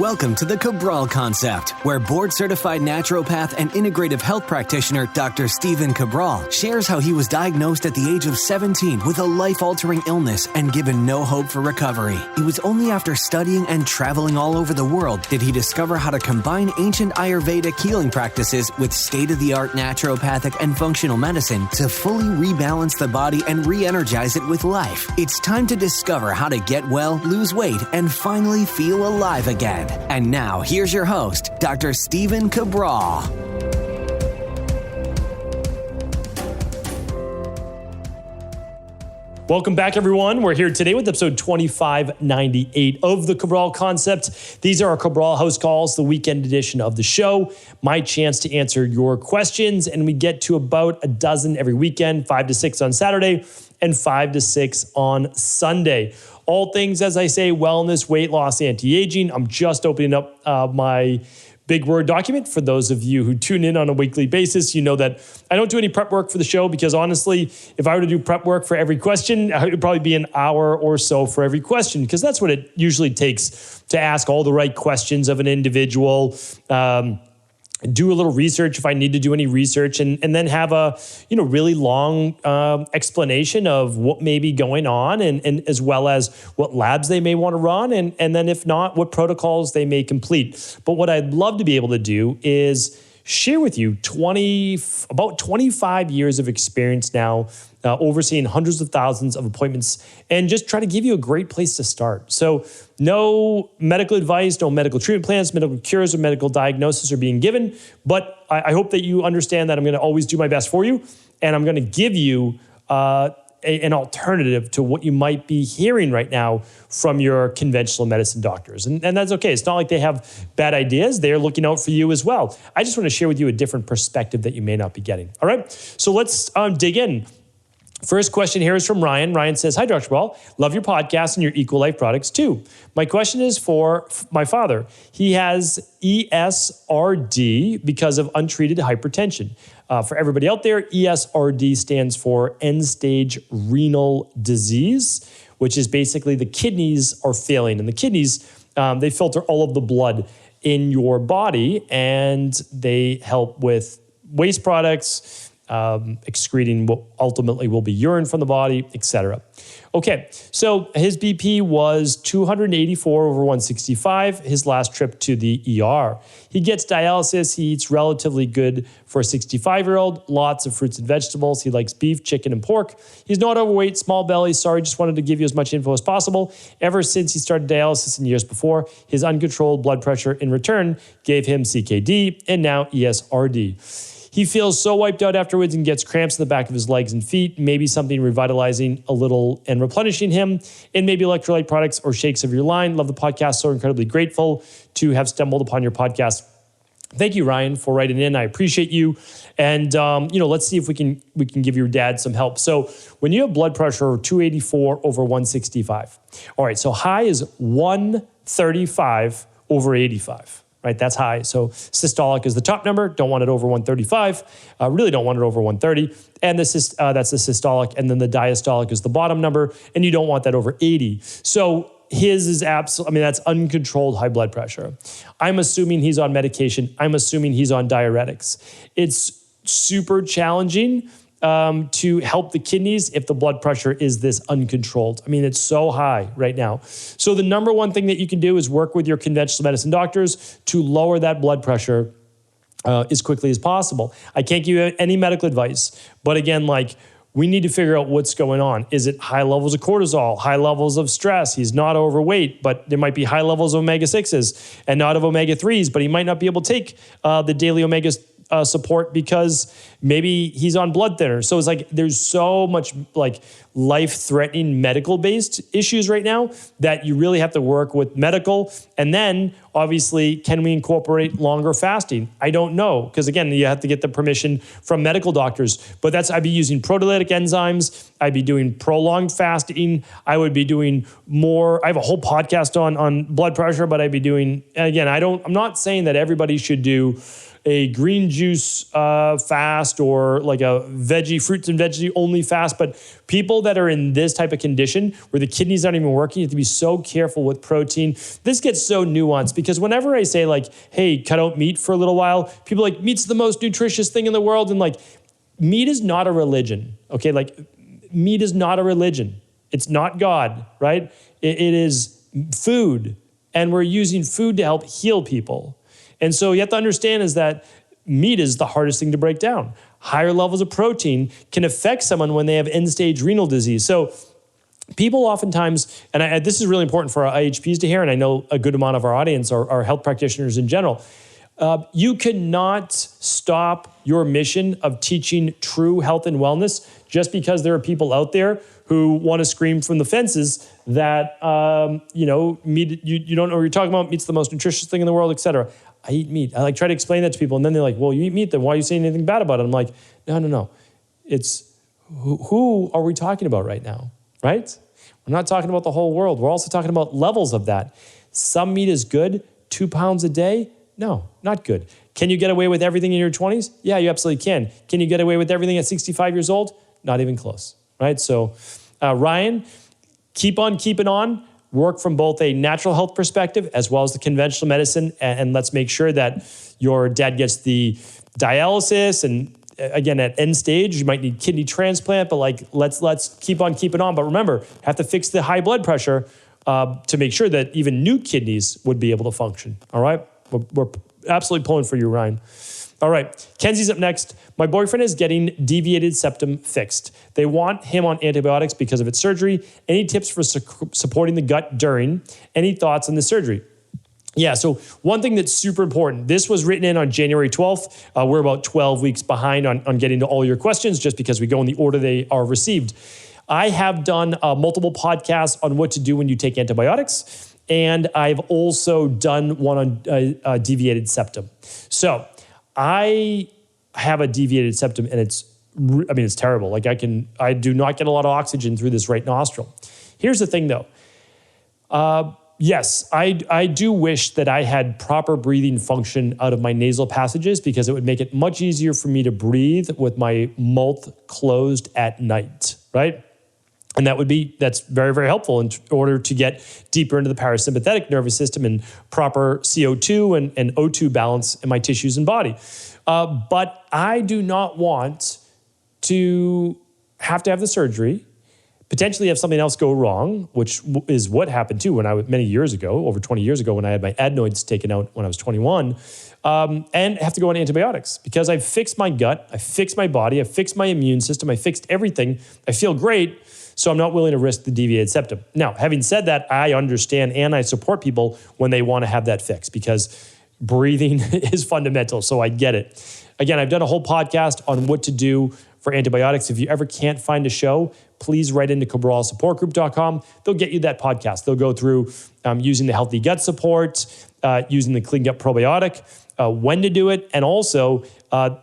Welcome to the Cabral Concept, where board-certified naturopath and integrative health practitioner Dr. Cabral shares how he was diagnosed at the age of 17 with a life-altering illness and given no hope for recovery. It was only after studying and traveling all over the world did he discover how to combine ancient Ayurvedic healing practices with state-of-the-art naturopathic and functional medicine to fully rebalance the body and re-energize it with life. It's time to discover how to get well, lose weight, and finally feel alive again. And now, here's your host, Dr. Cabral. Welcome back, everyone. We're here today with episode 2598 of the Cabral Concept. These are our Cabral HouseCalls, the weekend edition of the show. My chance to answer your questions, and we get to about a dozen every weekend, 5 to 6 on Saturday and 5 to 6 on Sunday. All things, as I say, wellness, weight loss, anti-aging. I'm just opening up my big Word document. For those of you who tune in on a weekly basis, you know that I don't do any prep work for the show because honestly, if I were to do prep work for every question, it would probably be an hour or so for every question because that's what it usually takes to ask all the right questions of an individual. Do a little research if I need to do any research, and then have a really long explanation of what may be going on, and as well as what labs they may want to run, and then if not, what protocols they may complete. But what I'd love to be able to do is share with you about 25 years of experience now, overseeing hundreds of thousands of appointments, and just try to give you a great place to start. So no medical advice, no medical treatment plans, medical cures, or medical diagnosis are being given, but I hope that you understand that I'm going to always do my best for you, and I'm going to give you an alternative to what you might be hearing right now from your conventional medicine doctors. And that's okay. It's not like they have bad ideas. They're looking out for you as well. I just want to share with you a different perspective that you may not be getting. All right, so let's dig in. First question here is from Ryan. Ryan says, "Hi, Dr. Cabral. Love your podcast and your equilife products too. My question is for my father. He has ESRD because of untreated hypertension. For everybody out there, ESRD stands for end-stage renal disease, which is basically the kidneys are failing. And the kidneys, they filter all of the blood in your body, and they help with waste products, excreting what ultimately will be urine from the body, etc. Okay, so his BP was 284 over 165, his last trip to the ER. He gets dialysis. He eats relatively good for a 65-year-old, lots of fruits and vegetables. He likes beef, chicken, and pork. He's not overweight, small belly. Sorry, just wanted to give you as much info as possible. Ever since he started dialysis in years before, his uncontrolled blood pressure in return gave him CKD and now ESRD. He feels so wiped out afterwards and gets cramps in the back of his legs and feet, maybe something revitalizing a little and replenishing him, and maybe electrolyte products or shakes of your line. Love the podcast. So incredibly grateful to have stumbled upon your podcast." Thank you, Ryan, for writing in. I appreciate you. And, let's see if we can give your dad some help. So when you have blood pressure of 284 over 165, all right, so high is 135 over 85. Right, that's high. So systolic is the top number. Don't want it over 135. Really don't want it over 130. And that's the systolic. And then the diastolic is the bottom number. And you don't want that over 80. So his is that's uncontrolled high blood pressure. I'm assuming he's on medication. I'm assuming he's on diuretics. It's super challenging to help the kidneys if the blood pressure is this uncontrolled. It's so high right now. So the number one thing that you can do is work with your conventional medicine doctors to lower that blood pressure as quickly as possible. I can't give you any medical advice, but again, we need to figure out what's going on. Is it high levels of cortisol, high levels of stress? He's not overweight, but there might be high levels of omega-6s and not of omega-3s, but he might not be able to take the daily omega support because maybe he's on blood thinner. So it's there's so much life-threatening medical-based issues right now that you really have to work with medical. And then obviously, can we incorporate longer fasting? I don't know, because again, you have to get the permission from medical doctors. But I'd be using proteolytic enzymes. I'd be doing prolonged fasting. I would be doing more. I have a whole podcast on blood pressure, but I'd be doing, again, I'm not saying that everybody should do a green juice fast or like a fruits and veggie only fast. But people that are in this type of condition where the kidneys aren't even working, you have to be so careful with protein. This gets so nuanced because whenever I say like, hey, cut out meat for a little while, people are like, meat's the most nutritious thing in the world. And like, meat is not a religion, okay? Like, meat is not a religion. It's not God, right? It is food, and we're using food to help heal people. And so you have to understand is that meat is the hardest thing to break down. Higher levels of protein can affect someone when they have end-stage renal disease. So people oftentimes, and this is really important for our IHPs to hear, and I know a good amount of our audience are health practitioners in general. You cannot stop your mission of teaching true health and wellness just because there are people out there who want to scream from the fences that, meat, you don't know what you're talking about, meat's the most nutritious thing in the world, et cetera. I eat meat. I try to explain that to people, and then they're like, well, you eat meat, then why are you saying anything bad about it? I'm like, no. It's who are we talking about right now, right? We're not talking about the whole world. We're also talking about levels of that. Some meat is good, 2 pounds a day. No, not good. Can you get away with everything in your 20s? Yeah, you absolutely can. Can you get away with everything at 65 years old? Not even close, right? So, Ryan, keep on keeping on. Work from both a natural health perspective as well as the conventional medicine, and let's make sure that your dad gets the dialysis. And again, at end stage, you might need kidney transplant, but like let's keep on keeping on. But remember, have to fix the high blood pressure to make sure that even new kidneys would be able to function. All right, we're absolutely pulling for you, Ryan. All right, Kenzie's up next. My boyfriend is getting deviated septum fixed. They want him on antibiotics because of its surgery. Any tips for supporting the gut during? Any thoughts on the surgery? Yeah, so one thing that's super important, this was written in on January 12th. We're about 12 weeks behind on getting to all your questions just because we go in the order they are received. I have done multiple podcasts on what to do when you take antibiotics, and I've also done one on deviated septum. So I have a deviated septum, and it's terrible. Like I do not get a lot of oxygen through this right nostril. Here's the thing though. Yes, I do wish that I had proper breathing function out of my nasal passages because it would make it much easier for me to breathe with my mouth closed at night, right? And that's very, very helpful in order to get deeper into the parasympathetic nervous system and proper CO2 and O2 balance in my tissues and body. But I do not want to have the surgery, potentially have something else go wrong, which is what happened too many years ago, over 20 years ago, when I had my adenoids taken out when I was 21, and have to go on antibiotics because I fixed my gut, I fixed my body, I fixed my immune system, I fixed everything. I feel great. So I'm not willing to risk the deviated septum. Now, having said that, I understand and I support people when they want to have that fixed because breathing is fundamental. So I get it. Again, I've done a whole podcast on what to do for antibiotics. If you ever can't find a show, please write into CabralSupportGroup.com. They'll get you that podcast. They'll go through using the healthy gut support, using the clean gut probiotic, when to do it, and also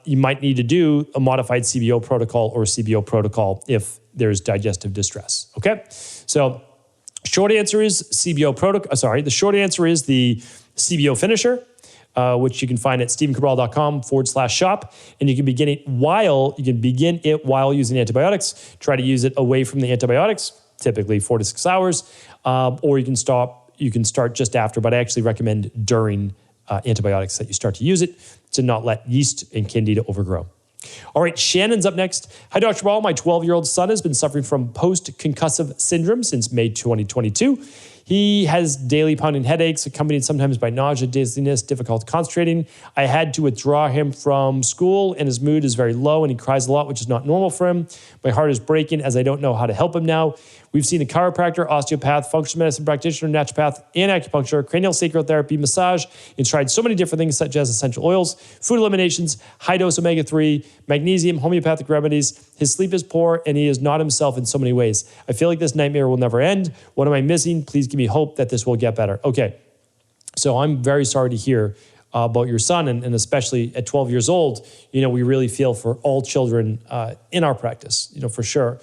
you might need to do a modified CBO protocol or CBO protocol if there's digestive distress. Okay, so short answer is CBO protocol. The short answer is the CBO finisher, which you can find at StephenCabral.com/shop, and you can begin it while using antibiotics. Try to use it away from the antibiotics, typically 4 to 6 hours, or you can start just after. But I actually recommend during antibiotics that you start to use it to not let yeast and candida overgrow. All right, Shannon's up next. Hi, Dr. Cabral. My 12-year-old son has been suffering from post-concussive syndrome since May 2022. He has daily pounding headaches, accompanied sometimes by nausea, dizziness, difficulty concentrating. I had to withdraw him from school, and his mood is very low, and he cries a lot, which is not normal for him. My heart is breaking as I don't know how to help him now. We've seen a chiropractor, osteopath, functional medicine practitioner, naturopath, and acupuncture, cranial sacral therapy, massage, and tried so many different things such as essential oils, food eliminations, high-dose omega-3, magnesium, homeopathic remedies. His sleep is poor, and he is not himself in so many ways. I feel like this nightmare will never end. What am I missing? Please give me hope that this will get better. Okay, so I'm very sorry to hear about your son, and especially at 12 years old, we really feel for all children in our practice, for sure.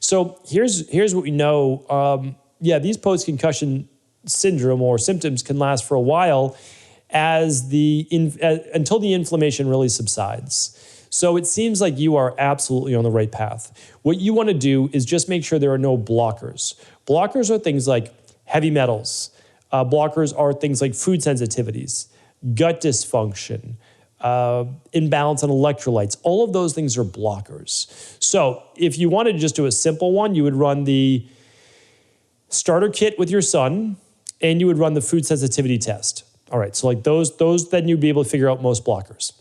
So here's what we know. These post-concussion syndrome or symptoms can last for a while. until the inflammation really subsides. So it seems like you are absolutely on the right path. What you want to do is just make sure there are no blockers. Blockers are things like heavy metals. Blockers are things like food sensitivities, gut dysfunction, imbalance on electrolytes. All of those things are blockers. So if you wanted to just do a simple one, you would run the starter kit with your son, and you would run the food sensitivity test. All right, so like those then you'd be able to figure out most blockers.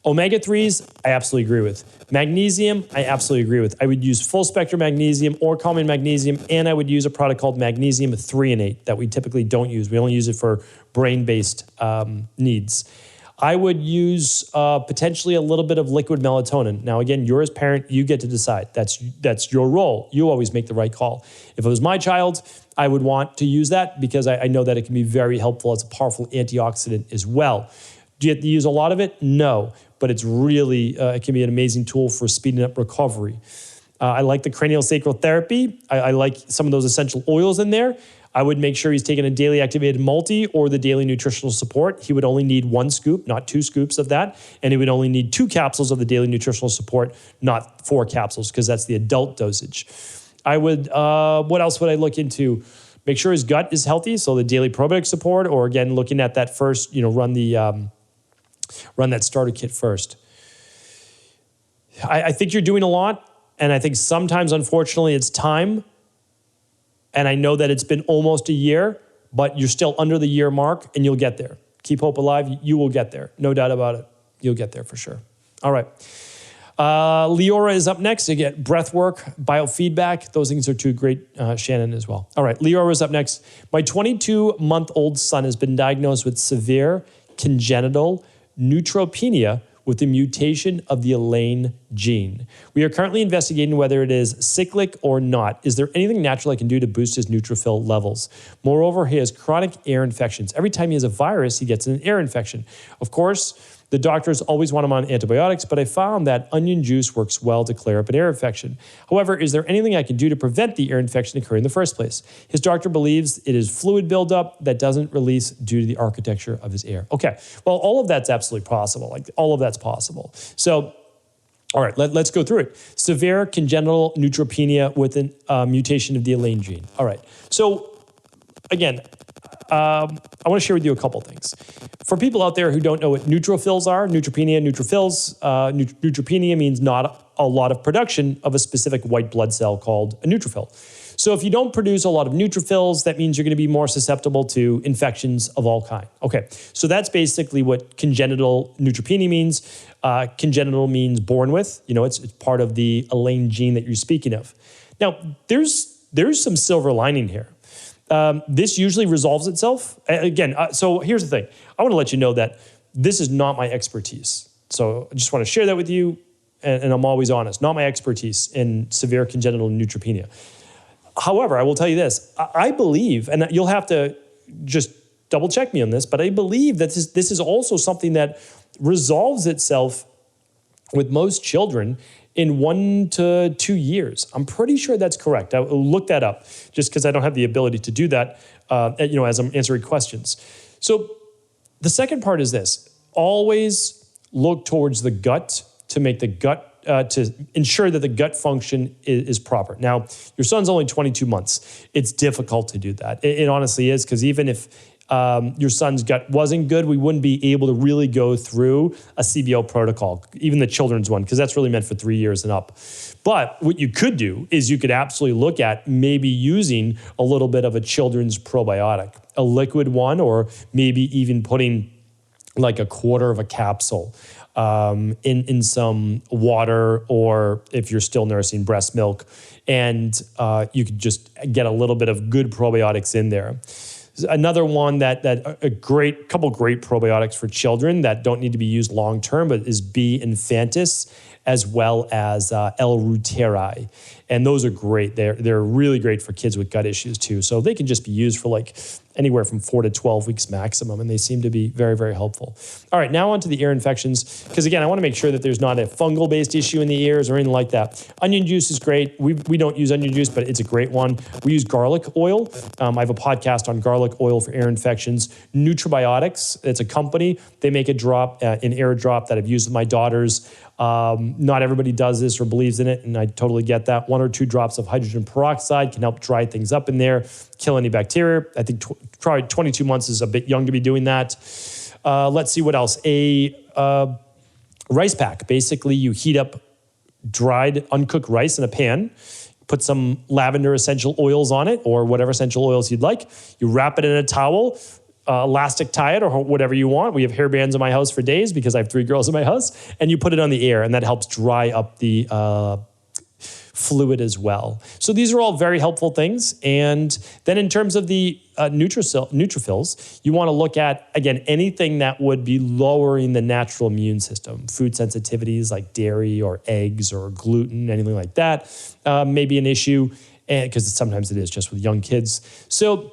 Omega-3s, I absolutely agree with. Magnesium, I absolutely agree with. I would use full spectrum magnesium or common magnesium, and I would use a product called magnesium threonate that we typically don't use. We only use it for brain-based needs. I would use potentially a little bit of liquid melatonin. Now, again, you're as parent, you get to decide. That's your role. You always make the right call. If it was my child, I would want to use that because I know that it can be very helpful as a powerful antioxidant as well. Do you have to use a lot of it? No, but it's really, it can be an amazing tool for speeding up recovery. I like the cranial sacral therapy. I like some of those essential oils in there. I would make sure he's taking a daily activated multi or the daily nutritional support. He would only need 1 scoop, not 2 scoops of that. And he would only need 2 capsules of the daily nutritional support, not 4 capsules, because that's the adult dosage. I would, what else would I look into? Make sure his gut is healthy. So the daily probiotic support, or again, looking at that first, run that starter kit first. I think you're doing a lot. And I think sometimes, unfortunately, it's time. And I know that it's been almost a year, but you're still under the year mark and you'll get there. Keep hope alive. You will get there. No doubt about it. You'll get there for sure. All right. Leora is up next. You get breath work, biofeedback. Those things are 2 great, Shannon as well. All right. Leora is up next. My 22-month-old son has been diagnosed with severe congenital neutropenia with the mutation of the ELANE gene. We are currently investigating whether it is cyclic or not. Is there anything natural I can do to boost his neutrophil levels? Moreover, he has chronic ear infections. Every time he has a virus, he gets an ear infection. Of course, the doctors always want him on antibiotics, but I found that onion juice works well to clear up an ear infection. However, is there anything I can do to prevent the ear infection occurring in the first place? His doctor believes it is fluid buildup that doesn't release due to the architecture of his ear. Okay, well, all of that's absolutely possible. Like all of that's possible. So, all right, let's go through it. Severe congenital neutropenia with a mutation of the ELANE gene. All right, so again, I want to share with you a couple things. For people out there who don't know what neutrophils are, neutropenia, neutrophils, neutropenia means not a lot of production of a specific white blood cell called a neutrophil. So if you don't produce a lot of neutrophils, that means you're going to be more susceptible to infections of all kinds. Okay, so that's basically what congenital neutropenia means. Congenital means born with. It's part of the ELANE gene that you're speaking of. Now, there's some silver lining here. This usually resolves itself. Again, so here's the thing. I want to let you know that this is not my expertise. So I just want to share that with you, and I'm always honest. Not my expertise in severe congenital neutropenia. However, I will tell you this. I believe, and you'll have to just double check me on this, but I believe that this is also something that resolves itself with most children in 1 to 2 years. I'm pretty sure that's correct. I'll look that up just because I don't have the ability to do that, as I'm answering questions. So the second part is this: always look towards the gut to make the gut, to ensure that the gut function is proper. Now, your son's only 22 months. It's difficult to do that. It honestly is, because even if your son's gut wasn't good, we wouldn't be able to really go through a CBO protocol, even the children's one, because that's really meant for 3 years and up. But what you could do is you could absolutely look at maybe using a little bit of a children's probiotic, a liquid one, or maybe even putting like a quarter of a capsule in some water, or if you're still nursing, breast milk, and you could just get a little bit of good probiotics in there. Another one couple great probiotics for children that don't need to be used long term, but is B. infantis. as well as L-reuteri. And those are great. They're really great for kids with gut issues too. So they can just be used for like anywhere from 4 to 12 weeks maximum, and they seem to be very, very helpful. All right, now on to the ear infections, because again, I want to make sure that there's not a fungal-based issue in the ears or anything like that. Onion juice is great. We don't use onion juice, but it's a great one. We use garlic oil. I have a podcast on garlic oil for ear infections. Nutrobiotics, it's a company. They make a drop, an ear drop that I've used with my daughters. Not everybody does this or believes in it, and I totally get that. 1 or 2 drops of hydrogen peroxide can help dry things up in there, kill any bacteria. I think probably 22 months is a bit young to be doing that. Let's see what else. A rice pack. Basically, you heat up dried, uncooked rice in a pan, put some lavender essential oils on it or whatever essential oils you'd like. You wrap it in a towel, elastic tie it or whatever you want. We have hair bands in my house for days because I have 3 girls in my house, and you put it on the air, and that helps dry up the fluid as well. So these are all very helpful things. And then in terms of the neutrophils, you want to look at, again, anything that would be lowering the natural immune system. Food sensitivities like dairy or eggs or gluten, anything like that may be an issue, because sometimes it is just with young kids. So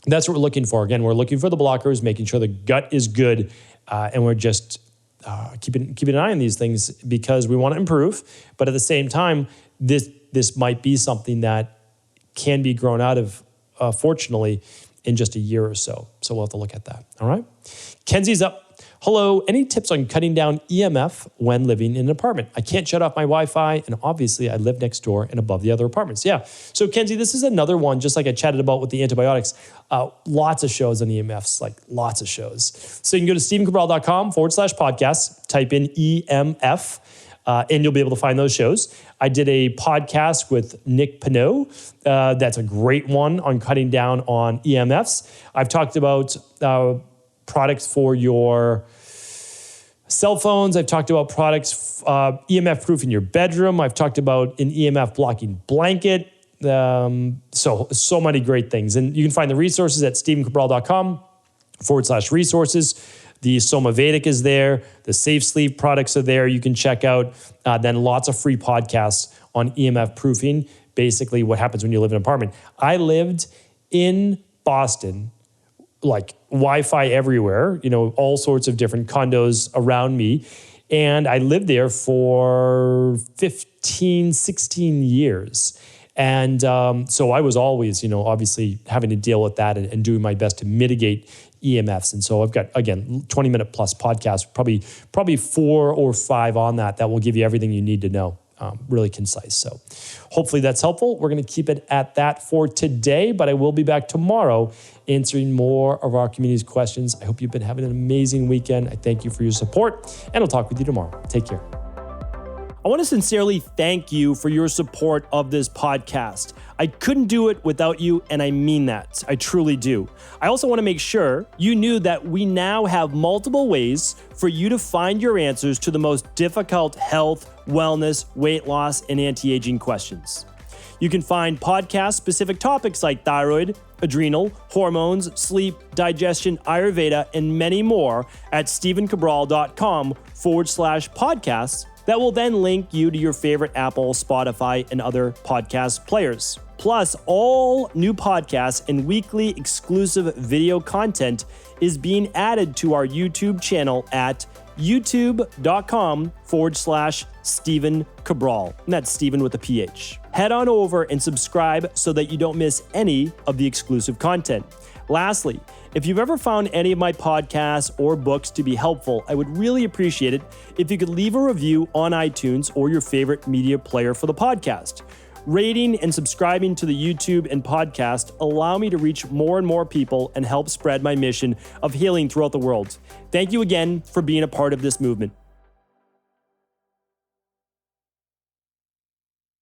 that's what we're looking for. Again, we're looking for the blockers, making sure the gut is good, and we're just keeping an eye on these things because we want to improve. But at the same time, this might be something that can be grown out of, fortunately, in just a year or so. So we'll have to look at that. All right. Kenzie's up. Hello, any tips on cutting down EMF when living in an apartment? I can't shut off my Wi-Fi, and obviously I live next door and above the other apartments. Yeah, so Kenzie, this is another one, just like I chatted about with the antibiotics. Lots of shows on EMFs, like lots of shows. So you can go to StephenCabral.com/podcast, type in EMF, and you'll be able to find those shows. I did a podcast with Nick Pinot. That's a great one on cutting down on EMFs. I've talked about products for your cell phones. I've talked about products, EMF proof in your bedroom. I've talked about an EMF blocking blanket. So many great things. And you can find the resources at StephenCabral.com/resources. The Soma Vedic is there. The Safe Sleep products are there. You can check out. Then lots of free podcasts on EMF proofing, basically what happens when you live in an apartment. I lived in Boston, like Wi-Fi everywhere, all sorts of different condos around me. And I lived there for 15, 16 years. And so I was always, obviously having to deal with that and doing my best to mitigate EMFs. And so I've got, again, 20-minute plus podcast, probably 4 or 5 on that will give you everything you need to know. Really concise. So hopefully that's helpful. We're going to keep it at that for today, but I will be back tomorrow answering more of our community's questions. I hope you've been having an amazing weekend. I thank you for your support, and I'll talk with you tomorrow. Take care. I want to sincerely thank you for your support of this podcast. I couldn't do it without you, and I mean that. I truly do. I also want to make sure you knew that we now have multiple ways for you to find your answers to the most difficult health, wellness, weight loss, and anti-aging questions. You can find podcast-specific topics like thyroid, adrenal, hormones, sleep, digestion, Ayurveda, and many more at StephenCabral.com/podcasts that will then link you to your favorite Apple, Spotify, and other podcast players. Plus, all new podcasts and weekly exclusive video content is being added to our YouTube channel at youtube.com/Stephen Cabral. And that's Stephen with a PH. Head on over and subscribe so that you don't miss any of the exclusive content. Lastly, if you've ever found any of my podcasts or books to be helpful, I would really appreciate it if you could leave a review on iTunes or your favorite media player for the podcast. Rating and subscribing to the YouTube and podcast allow me to reach more and more people and help spread my mission of healing throughout the world. Thank you again for being a part of this movement.